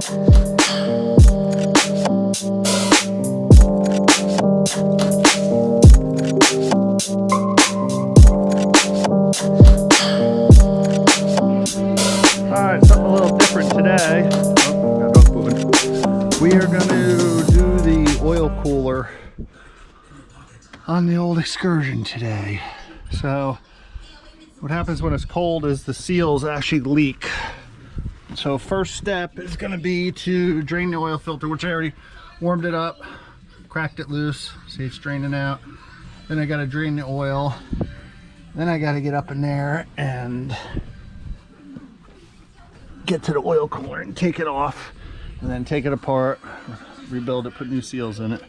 Alright, something a little different today. Oh, got dog moving. We are going to do the oil cooler on the old Excursion today. So what happens when it's cold is the seals actually leak. So first step is going to be to drain the oil filter, which I already warmed it up, cracked it loose, see it's draining out. Then I got to drain the oil. Then I got to get up in there and get to the oil cooler and take it off, and then take it apart, rebuild it, put new seals in it.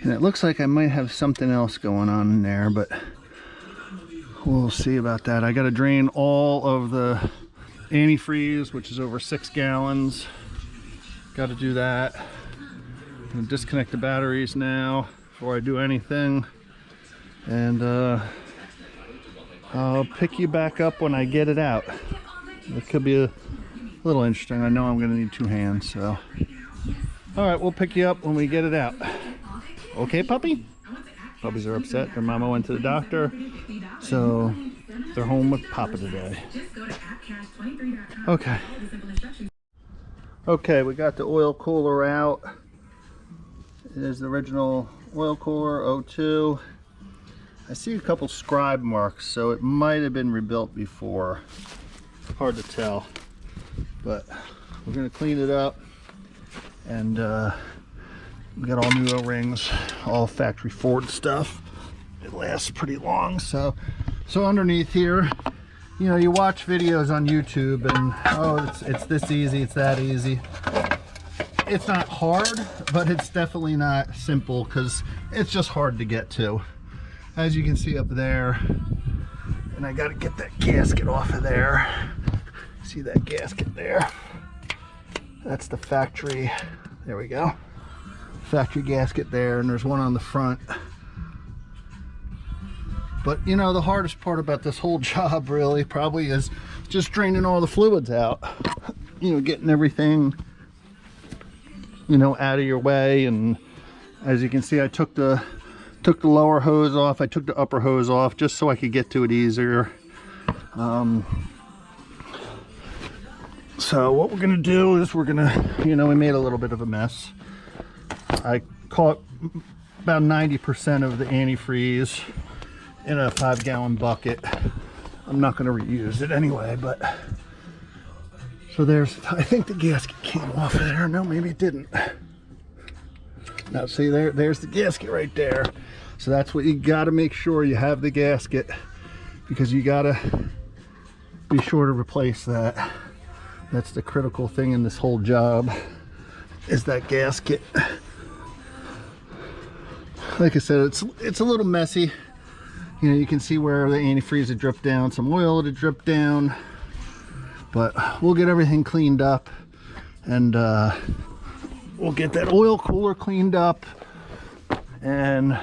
And it looks like I might have something else going on in there, but we'll see about that. I got to drain all of the antifreeze, which is over 6 gallons. Got to do that. I'm gonna disconnect the batteries now before I do anything, and I'll pick you back up when I get it out. It could be a little interesting. I know I'm going to need 2 hands, so. Alright, we'll pick you up when we get it out. Okay, puppy? Puppies are upset. Their mama went to the doctor, so they're home with Papa today. Okay. Okay, we got the oil cooler out. It is the original oil cooler, 02. I see a couple scribe marks, so it might have been rebuilt before. Hard to tell. But we're going to clean it up, and we got all new O-rings, all factory Ford stuff. It lasts pretty long. So underneath here, you know, you watch videos on YouTube and oh, it's this easy, it's that easy. It's not hard, but it's definitely not simple, because it's just hard to get to. As you can see up there, and I got to get that gasket off of there. See that gasket there? That's the factory. There we go. Factory gasket there, and there's one on the front. But you know, the hardest part about this whole job really probably is just draining all the fluids out. You know, getting everything, you know, out of your way. And as you can see, I took the lower hose off, I took the upper hose off just so I could get to it easier. So what we're gonna do is we're gonna, you know, we made a little bit of a mess. I caught about 90% of the antifreeze in a 5-gallon bucket. I'm not gonna reuse it anyway, but so there's, I think the gasket came off of there. No, maybe it didn't. Now see there's the gasket right there. So that's what you gotta make sure you have, the gasket, because you gotta be sure to replace that. That's the critical thing in this whole job, is that gasket. Like I said, it's a little messy. You know, you can see where the antifreeze had dripped down, some oil had dripped down, but we'll get everything cleaned up, and we'll get that oil cooler cleaned up, and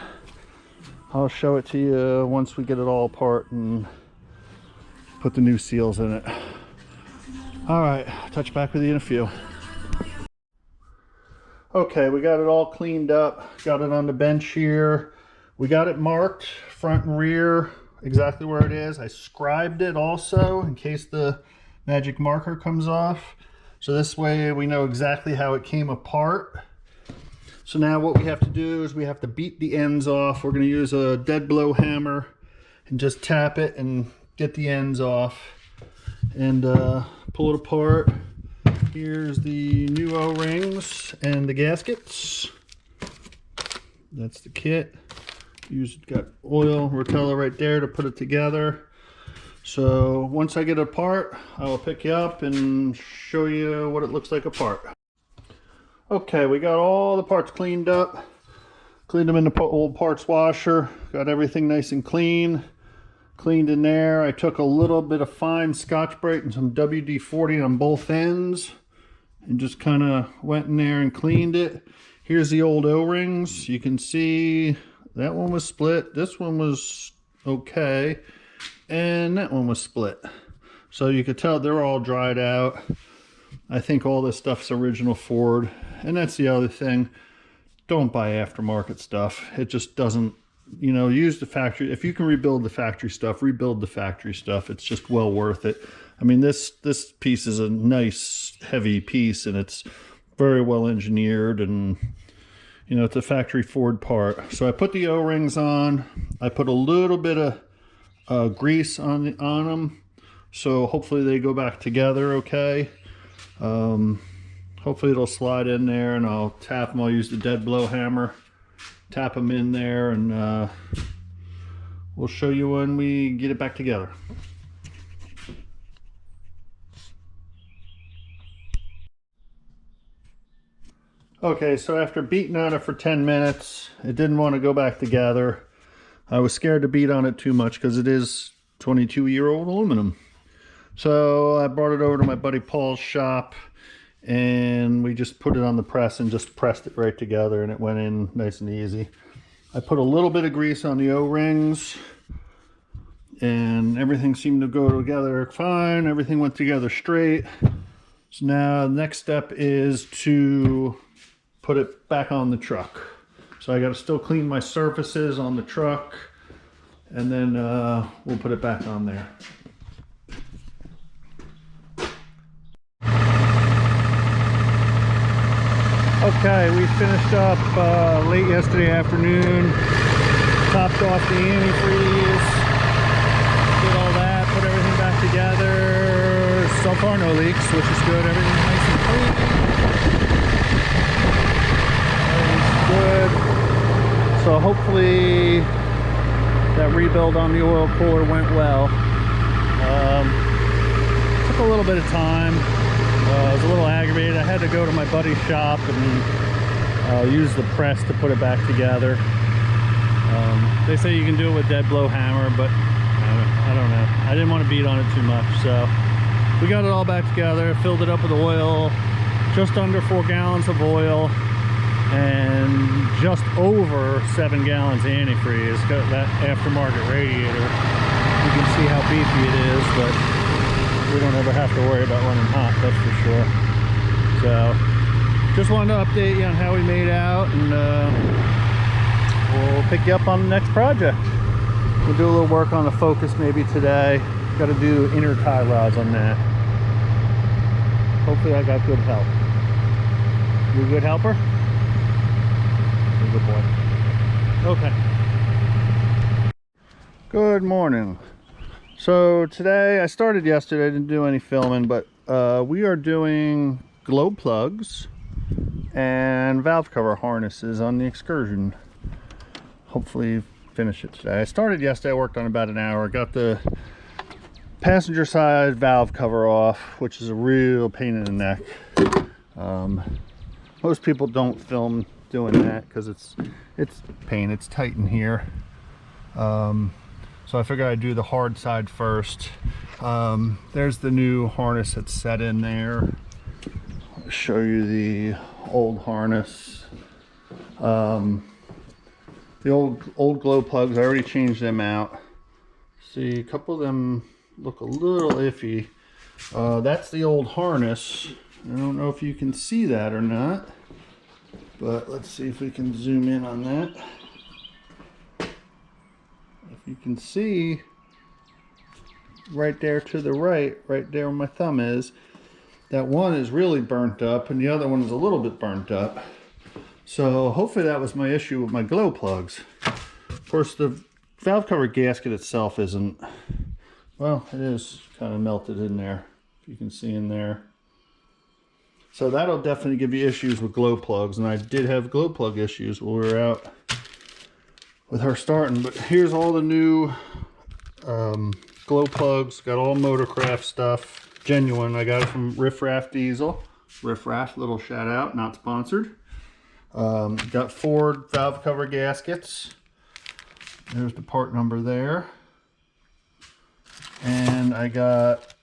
I'll show it to you once we get it all apart and put the new seals in it. All right, touch back with you in a few. Okay, we got it all cleaned up, got it on the bench here. We got it marked front and rear, exactly where it is. I scribed it also in case the magic marker comes off. So this way we know exactly how it came apart. So now what we have to do is we have to beat the ends off. We're going to use a dead blow hammer and just tap it and get the ends off, and pull it apart. Here's the new O-rings and the gaskets. That's the kit. Got oil Rotella right there to put it together. So once I get it apart, I will pick you up and show you what it looks like apart. Okay, we got all the parts cleaned up. Cleaned them in the old parts washer. Got everything nice and clean. Cleaned in there. I took a little bit of fine Scotch-Brite and some WD-40 on both ends and just kind of went in there and cleaned it. Here's the old O-rings. You can see that one was split. This one was okay. And that one was split. So you could tell they're all dried out. I think all this stuff's original Ford. And that's the other thing. Don't buy aftermarket stuff. It just doesn't, you know, use the factory. If you can rebuild the factory stuff, rebuild the factory stuff. It's just well worth it. I mean, this piece is a nice, heavy piece, and it's very well engineered, and, you know, it's a factory Ford part. So I put the O-rings on. I put a little bit of grease on them. So hopefully they go back together okay. Hopefully it'll slide in there, and I'll tap them. I'll use the dead blow hammer, tap them in there, and we'll show you when we get it back together. Okay, so after beating on it for 10 minutes, it didn't want to go back together. I was scared to beat on it too much because it is 22-year-old aluminum. So I brought it over to my buddy Paul's shop, and we just put it on the press and just pressed it right together, and it went in nice and easy. I put a little bit of grease on the O-rings, and everything seemed to go together fine. Everything went together straight. So now the next step is to put it back on the truck. So I got to still clean my surfaces on the truck, and then we'll put it back on there. Okay, we finished up late yesterday afternoon, topped off the antifreeze, did all that, put everything back together. So far no leaks, which is good. Everything's nice and clean. Everything's good. So hopefully that rebuild on the oil cooler went well. Took a little bit of time. I was a little aggravated. I had to go to my buddy's shop and use the press to put it back together. They say you can do it with dead blow hammer, but I don't know. I didn't want to beat on it too much, so we got it all back together, filled it up with oil, just under 4 gallons of oil, and just over 7 gallons of antifreeze. It's got that aftermarket radiator. You can see how beefy it is, but we don't ever have to worry about running hot, that's for sure. So just wanted to update you on how we made out, and we'll pick you up on the next project. We'll do a little work on the Focus maybe today. Got to do inner tie rods on that. Hopefully I got good help. You a good helper? You're a good boy. Okay. Good morning. So today, I started yesterday, I didn't do any filming, but we are doing glow plugs and valve cover harnesses on the Excursion. Hopefully finish it today. I started yesterday, I worked on about an hour, got the passenger side valve cover off, which is a real pain in the neck. Most people don't film doing that because it's pain, it's tight in here. So I figured I'd do the hard side first. There's the new harness that's set in there. I'll show you the old harness. The old glow plugs, I already changed them out. See, a couple of them look a little iffy. That's the old harness. I don't know if you can see that or not, but let's see if we can zoom in on that. You can see right there to the right there where my thumb is, that one is really burnt up and the other one is a little bit burnt up. So hopefully that was my issue with my glow plugs. Of course, the valve cover gasket itself isn't, well, it is kind of melted in there, if you can see in there. So that'll definitely give you issues with glow plugs, and I did have glow plug issues while we were out with her starting. But here's all the new glow plugs. Got all Motorcraft stuff, genuine. I got it from Riff Raff Diesel. Riff Raff, little shout out, not sponsored. Got Ford valve cover gaskets. There's the part number there. And I got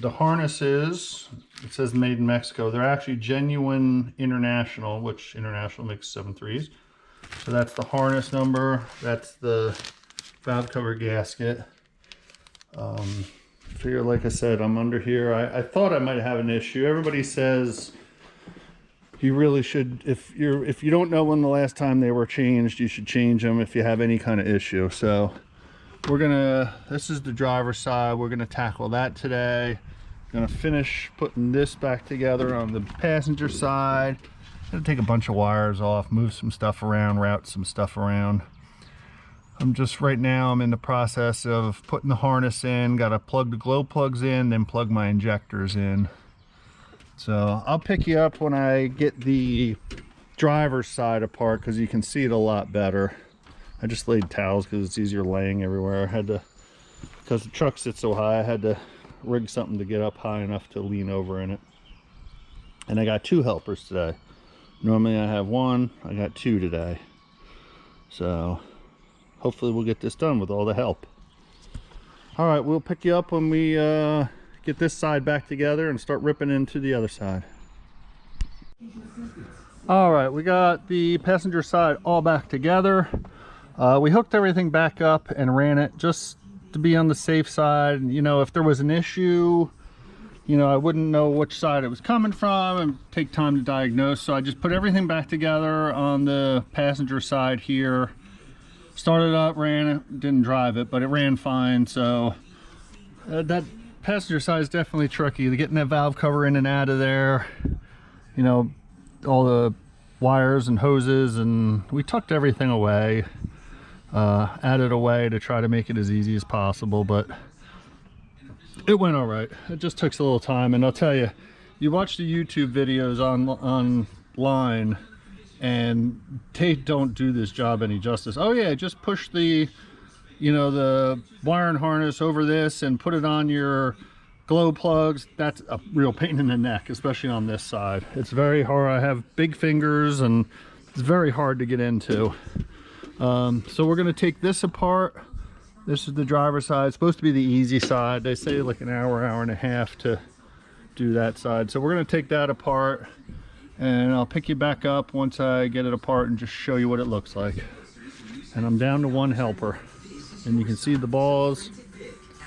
the harnesses. It says made in Mexico. They're actually genuine international, which international makes 7.3s. So that's the harness number. That's the valve cover gasket. figure, like I said, I'm under here. I thought I might have an issue. Everybody says you really should, if you don't know when the last time they were changed, you should change them if you have any kind of issue. So we're gonna, this is the driver's side, we're gonna tackle that today. Gonna finish putting this back together on the passenger side. Gonna take a bunch of wires off, move some stuff around, route some stuff around. I'm just, right now I'm in the process of putting the harness in. Gotta plug the glow plugs in, then plug my injectors in. So I'll pick you up when I get the driver's side apart, because you can see it a lot better. I just laid towels because it's easier laying everywhere. I had to, because the truck sits so high, I had to rig something to get up high enough to lean over in it. And I got 2 helpers today. Normally I have 1, I got 2 today. So hopefully we'll get this done with all the help. All right, we'll pick you up when we get this side back together and start ripping into the other side. All right, we got the passenger side all back together. We hooked everything back up and ran it just to be on the safe side. You know, if there was an issue, you know, I wouldn't know which side it was coming from and take time to diagnose. So I just put everything back together on the passenger side here. Started up, ran it, didn't drive it, but it ran fine. So that passenger side is definitely tricky. Getting that valve cover in and out of there, you know, all the wires and hoses, and we tucked everything away, added away to try to make it as easy as possible, but it went all right. It just took a little time, and I'll tell you, you watch the YouTube videos online and they don't do this job any justice. Oh yeah, just push the, you know, the wiring harness over this and put it on your glow plugs. That's a real pain in the neck, especially on this side. It's very hard. I have big fingers and it's very hard to get into. So we're going to take this apart. This is the driver's side. It's supposed to be the easy side. They say like an hour, hour and a half to do that side. So we're going to take that apart, and I'll pick you back up once I get it apart and just show you what it looks like. And I'm down to 1 helper, and you can see the balls.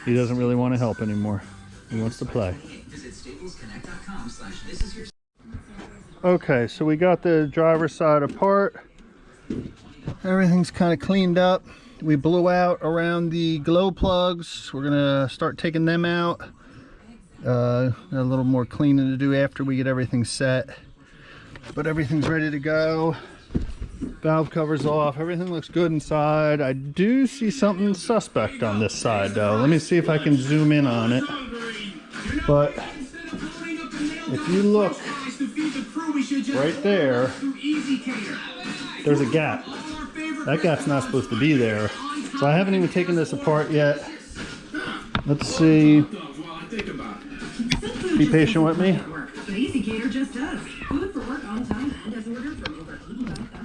He doesn't really want to help anymore. He wants to play. Okay, so we got the driver's side apart. Everything's kind of cleaned up. We blew out around the glow plugs. We're gonna start taking them out. A little more cleaning to do after we get everything set, but everything's ready to go. Valve covers off. Everything looks good inside. I do see something suspect on this side though. Let me see if I can zoom in on it. But if you look right there, there's a gap. That gap's not supposed to be there. So I haven't even taken this apart yet. Let's see. Be patient with me.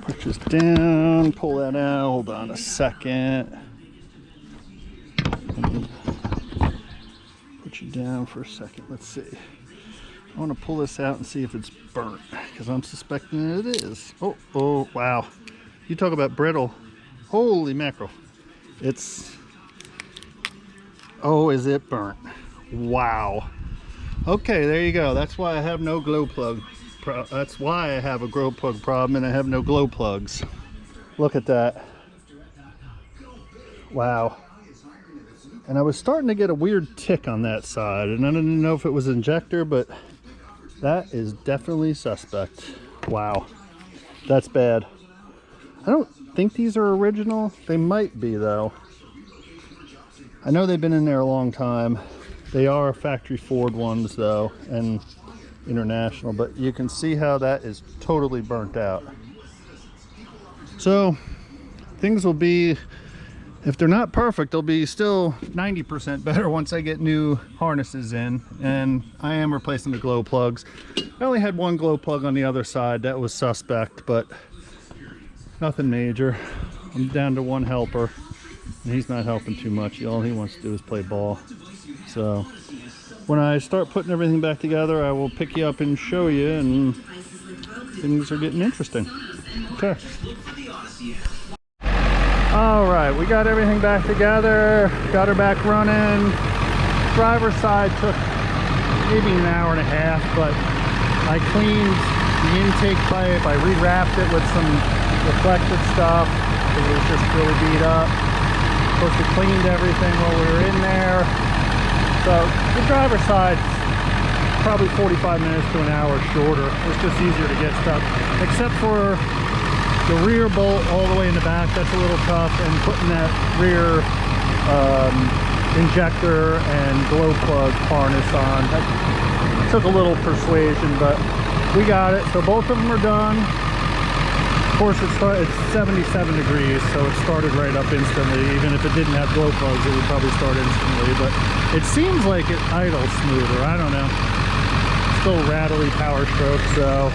Push this down, pull that out. Hold on a second. Put you down for a second. Let's see. I want to pull this out and see if it's burnt, because I'm suspecting it is. Oh, wow. You talk about brittle. Holy mackerel. It's, oh, is it burnt? Wow. Okay, there you go. That's why I have no glow plug. That's why I have a glow plug problem and I have no glow plugs. Look at that. Wow. And I was starting to get a weird tick on that side, and I didn't know if it was injector, but that is definitely suspect. Wow. That's bad. I don't think these are original. They might be though. I know they've been in there a long time. They are factory Ford ones though, and international, but you can see how that is totally burnt out. So things will be, if they're not perfect, they'll be still 90% better once I get new harnesses in, and I am replacing the glow plugs. I only had 1 glow plug on the other side that was suspect, but nothing major. I'm down to 1 helper, and he's not helping too much. All he wants to do is play ball. So when I start putting everything back together, I will pick you up and show you, and things are getting interesting. Okay. All right, we got everything back together, got her back running. driver's side took maybe an hour and a half, but I cleaned the intake pipe. I rewrapped it with some reflective stuff because it was just really beat up. Of course, we cleaned everything while we were in there. So the driver's side, probably 45 minutes to an hour shorter. It's just easier to get stuff, except for the rear bolt all the way in the back. That's a little tough, and putting that rear injector and glow plug harness on, that took a little persuasion, but we got it. So both of them are done. Of course, it's 77 degrees, so it started right up instantly. Even if it didn't have glow plugs, it would probably start instantly, but it seems like it idles smoother. I don't know. Still rattly power stroke, so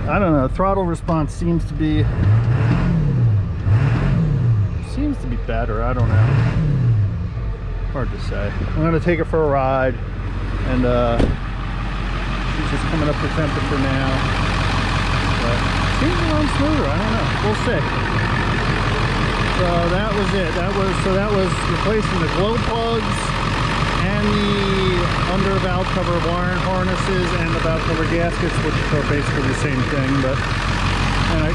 I don't know. Throttle response seems to be better. I don't know. Hard to say. I'm gonna take it for a ride, and she's just coming up to temperature now. But it seems to run smoother. I don't know. We'll see. So that was it. That was replacing the glow plugs and the under valve cover wiring harnesses and the valve cover gaskets, which are basically the same thing. But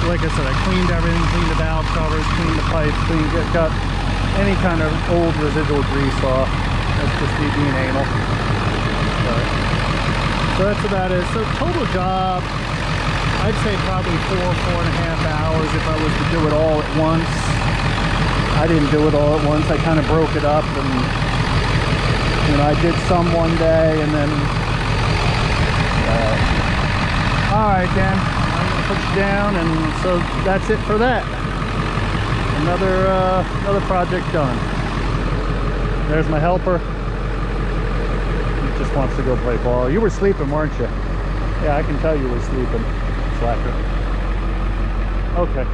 like I said, I cleaned everything, cleaned the valve covers, cleaned the pipes, got any kind of old residual grease off. That's just me being anal. So that's about it. So total job, I'd say probably 4.5 hours if I was to do it all at once. I didn't do it all at once. I kind of broke it up, and you know, I did some one day, and then all right, Dan, I'm gonna put you down, and so that's it for that. Another project done. There's my helper. He just wants to go play ball. You were sleeping, weren't you? Yeah, I can tell you were sleeping, slacker. Okay.